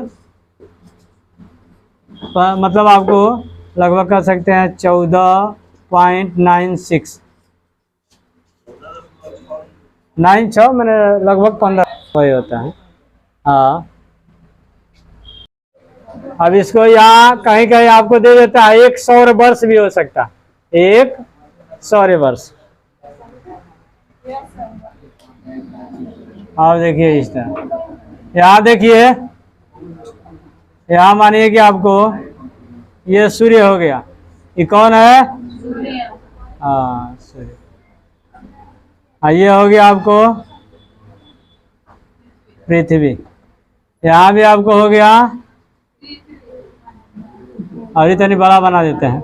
मतलब आपको लगभग कह सकते हैं 14.96 96 मैंने लगभग 15 वही होता है। हाँ, अब इसको यहाँ कहीं कहीं आपको दे देता है 1 सौर वर्ष भी हो सकता है, 1 सौर वर्ष। आप देखिए इस तरह, यहाँ देखिए, यहाँ मानिए कि आपको ये सूर्य हो गया, ये कौन है? हाँ सूर्य। ये हो गया आपको पृथ्वी, यहाँ भी आपको हो गया, और इतनी बड़ा बना देते हैं।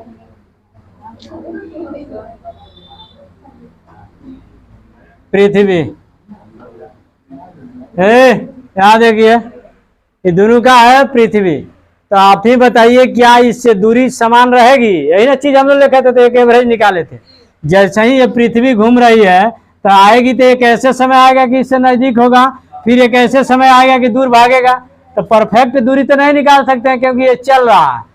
पृथ्वी, यहाँ देखिए ये दोनों का है पृथ्वी। तो आप ही बताइए क्या इससे दूरी समान रहेगी? यही ना चीज हम लोग लिखे थे, तो एक एवरेज निकाले थे। जैसे ही ये पृथ्वी घूम रही है तो आएगी, तो एक ऐसे समय आएगा कि इससे नजदीक होगा, फिर एक ऐसे समय आएगा कि दूर भागेगा। तो परफेक्ट दूरी तो नहीं निकाल सकते हैं, क्योंकि ये चल रहा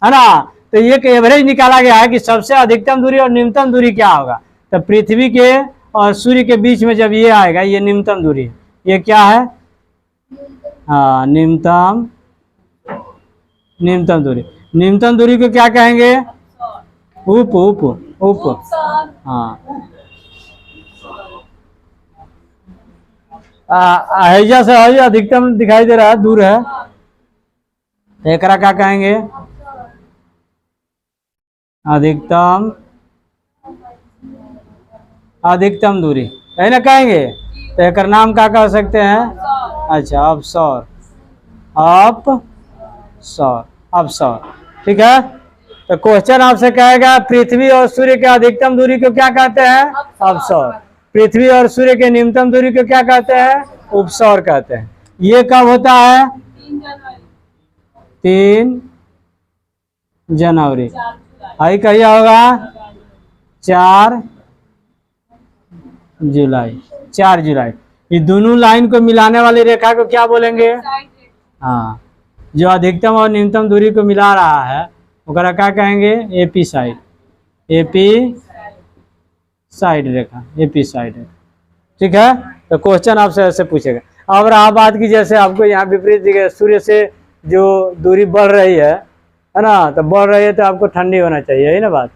है ना। तो एक एवरेज निकाला गया है कि सबसे अधिकतम दूरी और न्यूनतम दूरी क्या होगा। तो पृथ्वी के और सूर्य के बीच में जब ये आएगा, ये न्यूनतम दूरी है। ये क्या है? हाँ, न्यूनतम दूरी। न्यूनतम दूरी को क्या कहेंगे? उप उप उप। हाँ, हैजा से है, अधिकतम दिखाई दे रहा है, दूर है। एकरा क्या कहेंगे? अधिकतम दूरी है ना कहेंगे। तो एक नाम क्या कह सकते हैं? अच्छा, अपसौर, अपसौर। ठीक है, तो क्वेश्चन आपसे कहेगा पृथ्वी और सूर्य के अधिकतम दूरी को क्या कहते हैं? अपसौर। पृथ्वी और सूर्य के न्यूनतम दूरी को क्या कहते हैं? उपसौर कहते हैं। ये कब होता है? 3 जनवरी। आई कहिए होगा 4 जुलाई। 4 जुलाई। ये दोनों लाइन को मिलाने वाली रेखा को क्या बोलेंगे? हाँ, जो अधिकतम और न्यूनतम दूरी को मिला रहा है वगैरह क्या कहेंगे? AP side. एपी साइड रेखा, एपी साइड रेखा। ठीक है, तो क्वेश्चन आपसे ऐसे पूछेगा। अब रहा बात की, जैसे आपको यहाँ विपरीत दिखे, सूर्य से जो दूरी बढ़ रही है ना, तो बढ़ रही है तो आपको ठंडी होना चाहिए, यही ना बात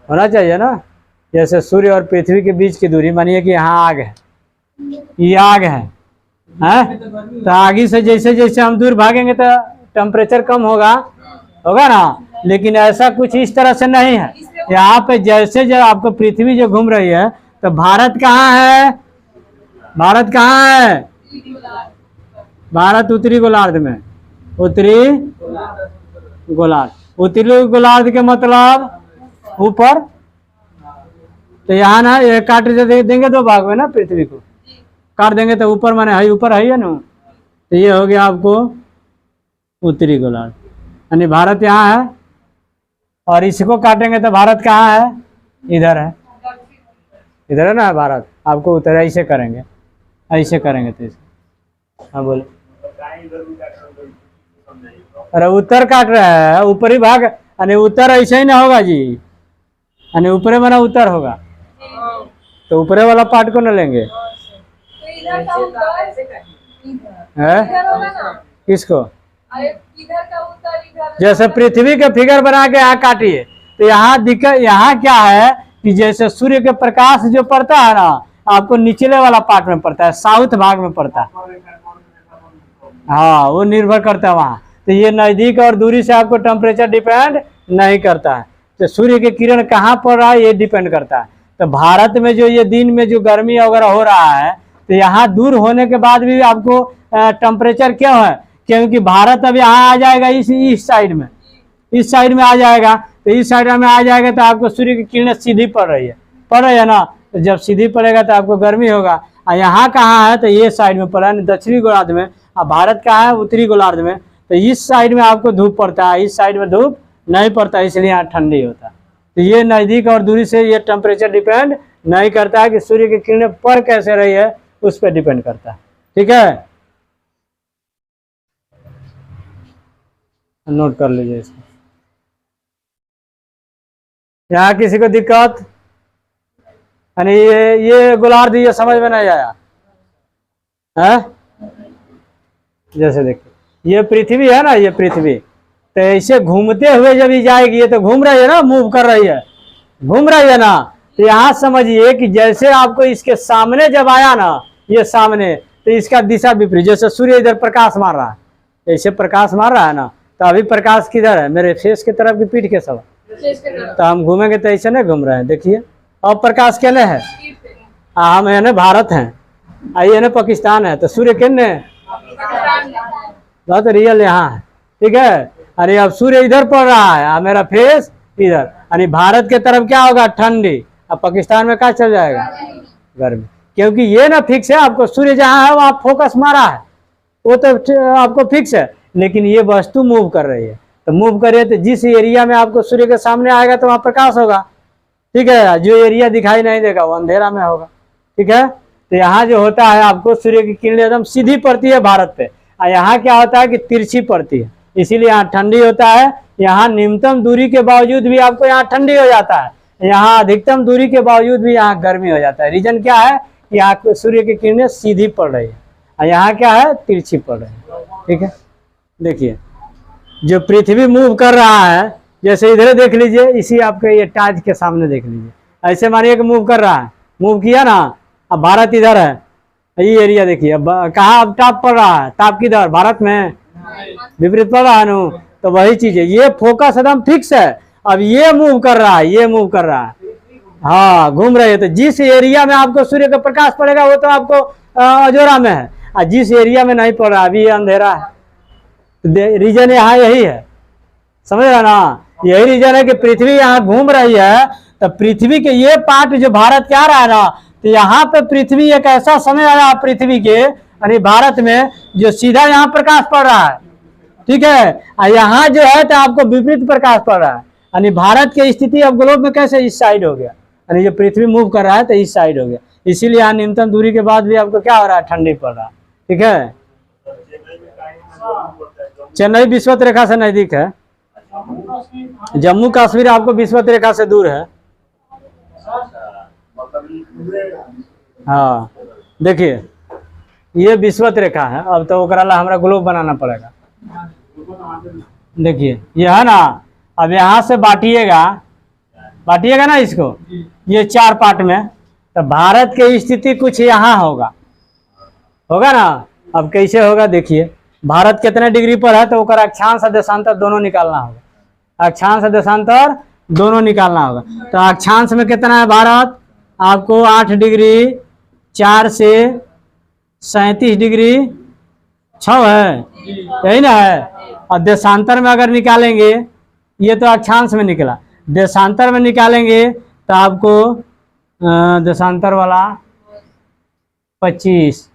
होना चाहिए ना। जैसे सूर्य और पृथ्वी के बीच की दूरी, मानिए कि यहाँ आग है, ये आग है, तो आगे से जैसे जैसे हम दूर भागेंगे तो टेम्परेचर कम होगा ना। लेकिन ऐसा कुछ इस तरह से नहीं है। यहाँ पे जैसे जब आपको पृथ्वी जो घूम रही है, तो भारत कहाँ है? भारत कहाँ है? भारत उत्तरी गोलार्ध में। उत्तरी गोलार्ध, उत्तरी गोलार्ध के मतलब ऊपर। तो यहाँ ना ये काट देंगे 2 भाग में ना, पृथ्वी को काट देंगे तो ऊपर माने है, ऊपर है ना। तो ये हो गया आपको उत्तरी गोलार्ध, यानी भारत यहाँ है। और इसको काटेंगे तो भारत कहाँ है? इधर है, इधर है ना भारत। आपको उत्तर ऐसे करेंगे, ऐसे करेंगे तो इसे। हाँ बोले, अरे उत्तर काट रहा है, ऊपरी भाग, यानी उत्तर ऐसे ही ना होगा जी, यानी ऊपरे माना उत्तर होगा। तो ऊपरे वाला पार्ट को न लेंगे तो इधर का उत्तर है इधर होगा ना। किसको? अरे इधर का उत्तर इधर। जैसे पृथ्वी के फिगर बना के यहाँ काटिए तो यहाँ दिक्कत यहाँ क्या है कि जैसे सूर्य के प्रकाश जो पड़ता है ना आपको निचले वाला पार्ट में पड़ता है, साउथ भाग में पड़ता है। हाँ वो निर्भर करता है वहाँ। तो ये नजदीक और दूरी से आपको टेम्परेचर डिपेंड नहीं करता है। तो सूर्य के किरण कहाँ पड़ रहा है ये डिपेंड करता है। तो भारत में जो ये दिन में जो गर्मी वगैरह हो रहा है तो यहाँ दूर होने के बाद भी आपको टेम्परेचर क्यों है? क्योंकि भारत अब यहाँ आ जाएगा इस साइड में, इस साइड में आ जाएगा। तो इस साइड में आ जाएगा तो आपको सूर्य की किरणें सीधी पड़ रही है ना। तो जब सीधी पड़ेगा तो आपको गर्मी होगा। और यहाँ कहाँ है? तो ये साइड में पड़ा है दक्षिणी गोलार्ध में। अब भारत कहाँ है? उत्तरी गोलार्ध में। तो इस साइड में आपको धूप पड़ता है, इस साइड में धूप नहीं पड़ता, इसलिए यहाँ ठंडी होता है। तो ये नज़दीक और दूरी से ये टेम्परेचर डिपेंड नहीं करता है कि सूर्य की किरणें पड़ कैसे रही है, उस पर डिपेंड करता है। ठीक है, नोट कर लीजिए इसको। यहाँ किसी को दिक्कत? यानी ये गोलार्ध ये समझ में नहीं आया है? जैसे देखिए ये पृथ्वी है ना, ये पृथ्वी तो ऐसे घूमते हुए जब ये जाएगी, ये तो घूम रही है ना, मूव कर रही है, घूम रही है ना। तो यहाँ समझिए कि जैसे आपको इसके सामने जब आया ना, ये सामने, तो इसका दिशा विपरीत। जैसे सूर्य इधर प्रकाश मार रहा है, ऐसे प्रकाश मार रहा है ना, तो अभी प्रकाश किधर है? मेरे फेस की तरफ की पीठ के सब। तो हम घूमेंगे तो ऐसे नहीं घूम रहे हैं। देखिए अब प्रकाश केने है? हम है ना भारत हैं, आई है ना पाकिस्तान है। तो सूर्य केने बहुत रियल यहाँ है। ठीक है, अरे अब सूर्य इधर पड़ रहा है, मेरा फेस इधर, यानी भारत के तरफ क्या होगा? ठंडी। अब पाकिस्तान में क्या चल जाएगा? गर्मी। क्योंकि ये ना फिक्स है, आपको सूर्य जहाँ है वहाँ फोकस मारा है, वो तो आपको फिक्स है। लेकिन ये वस्तु मूव कर रही है, तो मूव करे तो जिस एरिया में आपको सूर्य के सामने आएगा तो वहाँ प्रकाश होगा। ठीक है, जो एरिया दिखाई नहीं देगा वो अंधेरा में होगा। ठीक है, तो यहाँ जो होता है आपको सूर्य की किरणें एकदम सीधी पड़ती है भारत पे, और यहाँ क्या होता है कि तिरछी पड़ती है, इसीलिए यहाँ ठंडी होता है। यहाँ न्यूनतम दूरी के बावजूद भी आपको यहाँ ठंडी हो जाता है, यहाँ अधिकतम दूरी के बावजूद भी यहाँ गर्मी हो जाता है। रीजन क्या है? यहाँ सूर्य की किरणें सीधी पड़ रही है और यहाँ क्या है? तिरछी पड़ रही है। ठीक है, देखिए जो पृथ्वी मूव कर रहा है, जैसे इधर देख लीजिए, इसी आपके ये टाज के सामने देख लीजिए, ऐसे मानिए कि मूव कर रहा है, मूव किया ना। अब भारत इधर है, ये एरिया देखिए, अब कहाँ अब ताप पड़ रहा है? ताप किधर? भारत में विपरीत पड़ रहा है ना। तो वही चीज है, ये फोकस एकदम फिक्स है। अब ये मूव कर रहा है, ये मूव कर रहा है, हाँ घूम रहे हैं। तो जिस एरिया में आपको सूर्य का प्रकाश पड़ेगा वो तो आपको अजोरा में है, और जिस एरिया में नहीं पड़ रहा अभी ये अंधेरा है। तो रीजन यहाँ यही है, समझ रहे ना? यही रीजन है कि पृथ्वी यहाँ घूम रही है। तो पृथ्वी के ये पार्ट जो भारत के आ रहा है ना, तो यहाँ पे पृथ्वी एक ऐसा समय आया पृथ्वी के यानी भारत में जो सीधा यहाँ प्रकाश पड़ रहा है। ठीक है, और यहाँ जो है तो आपको विपरीत प्रकाश पड़ रहा है, यानी भारत की स्थिति अब ग्लोब में कैसे इस साइड हो गया, यानी जो पृथ्वी मूव कर रहा है तो इस साइड हो गया। इसीलिए यहाँ न्यूनतम दूरी के बाद भी आपको क्या हो रहा है? ठंडी पड़ रहा है। ठीक है, चेन्नई विषुवत रेखा से नजदीक है, जम्मू कश्मीर आपको विषुवत रेखा से दूर है। हाँ देखिए ये विषुवत रेखा है, अब तो ओकरा ला हमरा ग्लोब बनाना पड़ेगा। देखिए ये है ना, अब यहाँ से बांटिएगा ना इसको, ये 4 पार्ट में, तो भारत की स्थिति कुछ यहाँ होगा ना। अब कैसे होगा देखिए, भारत कितने डिग्री पर है तो ओकर अक्षांश और देशांतर दोनों निकालना होगा, अक्षांश और देशांतर दोनों निकालना होगा। तो अक्षांश में कितना है भारत? आपको 8 डिग्री 4 से 37 डिग्री 6 है, यही ना है। और देशांतर में अगर निकालेंगे, ये तो अक्षांश में निकला, देशांतर में निकालेंगे तो आपको देशांतर वाला 25,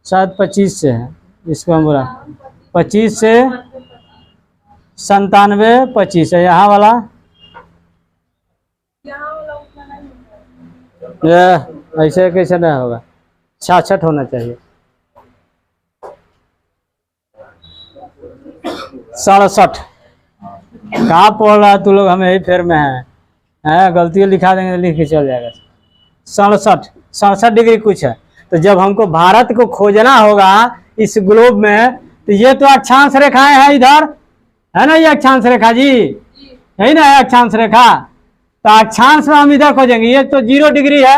शायद 25 से है, इसको हम बोला 25 से 97, 25 है यहाँ वाला। ऐसे कैसे नहीं होगा, 66 होना चाहिए, 67। कहाँ पढ़ रहा है तू लोग? हमें यही फेर में है, गलती लिखा देंगे, लिख के चल जाएगा। 67 डिग्री कुछ है। तो जब हमको भारत को खोजना होगा इस ग्लोब में, तो ये तो अक्षांश रेखाएं हैं इधर, है ना, ये अक्षांश रेखा जी, यही ना है अक्षांश रेखा। तो अक्षांश में हम इधर खोजेंगे, ये तो 0 डिग्री है,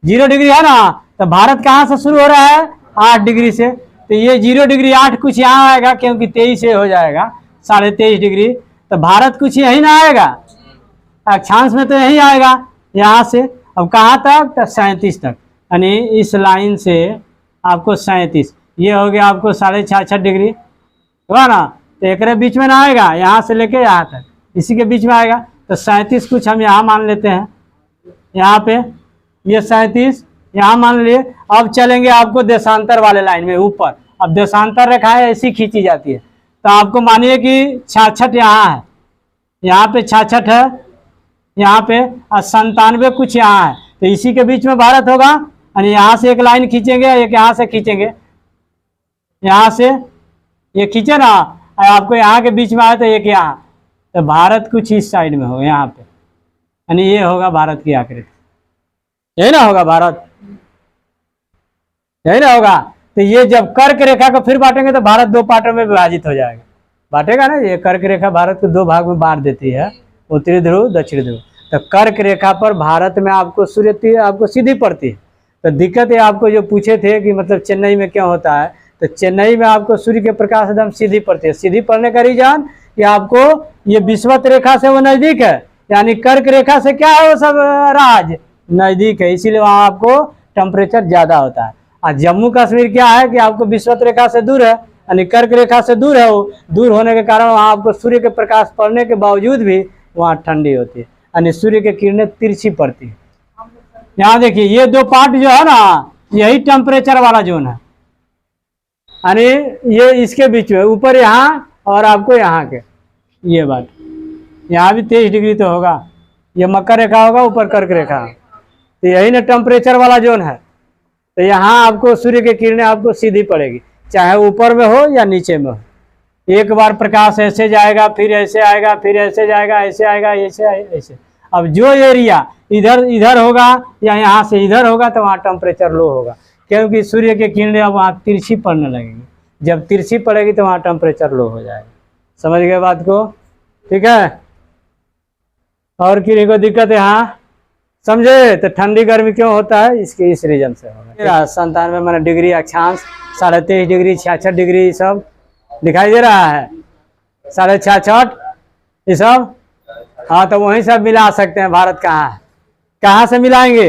0 डिग्री है ना। तो भारत कहाँ से शुरू हो रहा है, 8 डिग्री से। तो ये 0 डिग्री 8 कुछ यहाँ आएगा, क्योंकि 23 से हो जाएगा 23.5 डिग्री। तो भारत कुछ यही ना आएगा, अक्षांश में तो यही आएगा यहाँ से। अब कहाँ तक, तो 37 तक, यानी इस लाइन से आपको 37, ये हो गया आपको 66.5 डिग्री, हुआ ना। तो एक बीच में ना आएगा, यहाँ से लेके यहाँ तक इसी के बीच में आएगा। तो 37 कुछ हम यहाँ मान लेते हैं, यहाँ पे ये 37 यहाँ मान लिए। अब चलेंगे आपको देशांतर वाले लाइन में ऊपर। अब देशांतर रेखाएं ऐसी खींची जाती है। तो आपको मानिए कि 66 यहाँ है, यहाँ पे 66 है, यहाँ पे 97 कुछ यहाँ है। तो इसी के बीच में भारत होगा, यानी यहाँ से एक लाइन खींचेंगे, एक यहाँ से खींचेंगे, यहाँ से ये खींचे ना, आपको यहाँ के बीच में आया तो एक यहाँ। तो भारत कुछ इस साइड में होगा यहाँ पे, यानी ये होगा भारत की आकृति, यही ना होगा भारत, यही ना होगा। तो ये जब कर्क रेखा को फिर बांटेंगे तो भारत 2 पार्टों में विभाजित हो जाएगा, बांटेगा ना। ये कर्क रेखा भारत को 2 भाग में बांट देती है, उत्तरी ध्रुव दक्षिण ध्रुव। तो कर्क रेखा पर भारत में आपको सूर्य आपको सीधी पड़ती है। तो दिक्कत है, आपको जो पूछे थे कि मतलब चेन्नई में क्यों होता है, तो चेन्नई में आपको सूर्य के प्रकाश एकदम सीधी पड़ती है। सीधी पड़ने का रीजन कि आपको ये विषुवत रेखा से वो नजदीक है, यानी कर्क रेखा से क्या है वो सब राज नजदीक है, इसीलिए वहाँ आपको टेम्परेचर ज्यादा होता है। और जम्मू कश्मीर क्या है कि आपको विषुवत रेखा से दूर है, यानी कर्क रेखा से दूर है, वो दूर होने के कारण वहाँ आपको सूर्य के प्रकाश पड़ने के बावजूद भी वहाँ ठंडी होती है, यानी सूर्य की किरणें तिरछी पड़ती है। यहाँ देखिए ये 2 पार्ट जो है ना, यही टेम्परेचर वाला जोन है, यानी ये इसके बीच में ऊपर यहाँ और आपको यहाँ के ये बात, यहाँ भी 23 डिग्री तो होगा, ये मकर रेखा होगा, ऊपर कर्क रेखा, तो यही ना टेम्परेचर वाला जोन है। तो यहाँ आपको सूर्य की किरणें आपको सीधी पड़ेगी, चाहे ऊपर में हो या नीचे में हो। एक बार प्रकाश ऐसे जाएगा, फिर ऐसे आएगा, फिर ऐसे जाएगा, ऐसे आएगा, ऐसे। अब जो एरिया इधर होगा या यहाँ से इधर होगा तो वहाँ टेम्परेचर लो होगा, क्योंकि सूर्य की किरणें अब वहाँ तिरछी पड़ने लगेंगी। जब तिरछी पड़ेगी तो वहाँ टेम्परेचर लो हो जाएगा। समझ गए बात को, ठीक है। और किसी को दिक्कत है, हाँ समझे। तो ठंडी गर्मी क्यों होता है, इसके इस रीजन से होगा। 97 मैंने डिग्री अक्षांश, 23.5 डिग्री, 66 डिग्री सब दिखाई दे रहा है, 66.5 ये सब। हाँ तो वहीं सब मिला सकते हैं। भारत कहाँ है, कहाँ से मिलाएंगे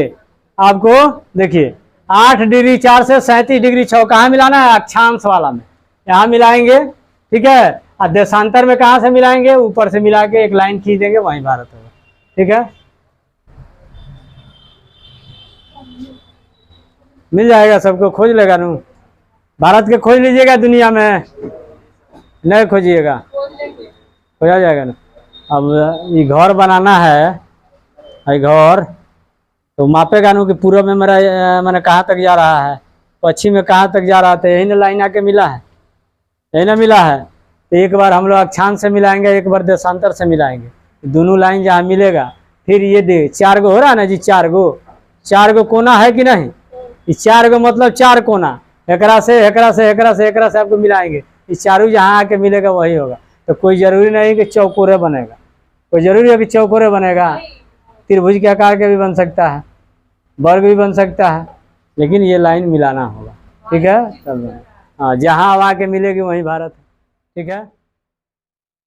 आपको, देखिए 8 डिग्री 4 से 37 डिग्री 6 कहाँ मिलाना है, अक्षांश वाला में यहाँ मिलाएंगे, ठीक है। और देशांतर में कहाँ से मिलाएंगे, ऊपर से मिला के एक लाइन खींच देंगे, वहीं भारत होगा, ठीक है। मिल जाएगा सबको, खोज लेगा नू, भारत के खोज लीजिएगा, दुनिया में नहीं खोजिएगा, खोजा जाएगा ना। अब ये घर बनाना है, ये घर तो मापेगा नू कि पूर्व में मेरा मैंने कहाँ तक जा रहा है, पश्चिम में कहाँ तक जा रहा था, यही ना लाइन आके मिला है, यही ना मिला है। तो एक बार हम लोग अक्षांश से मिलाएंगे, एक बार देशांतर से मिलाएंगे, दोनों लाइन जहाँ मिलेगा फिर ये दे 4 गो हो रहा है ना जी, 4 गो कोना है कि नहीं, इस 4 गो मतलब 4 कोना, एकरा से एकरा से एकरा से एकरा से आपको मिलाएंगे, इस चारों जहाँ आके मिलेगा वही होगा। तो कोई जरूरी नहीं कि चौकोरे बनेगा, कोई जरूरी है कि चौकोरे बनेगा, त्रिभुज के आकार के भी बन सकता है, वर्ग भी बन सकता है, लेकिन ये लाइन मिलाना होगा, ठीक है। हाँ जहाँ आके मिलेगी वहीं भारत है, ठीक है।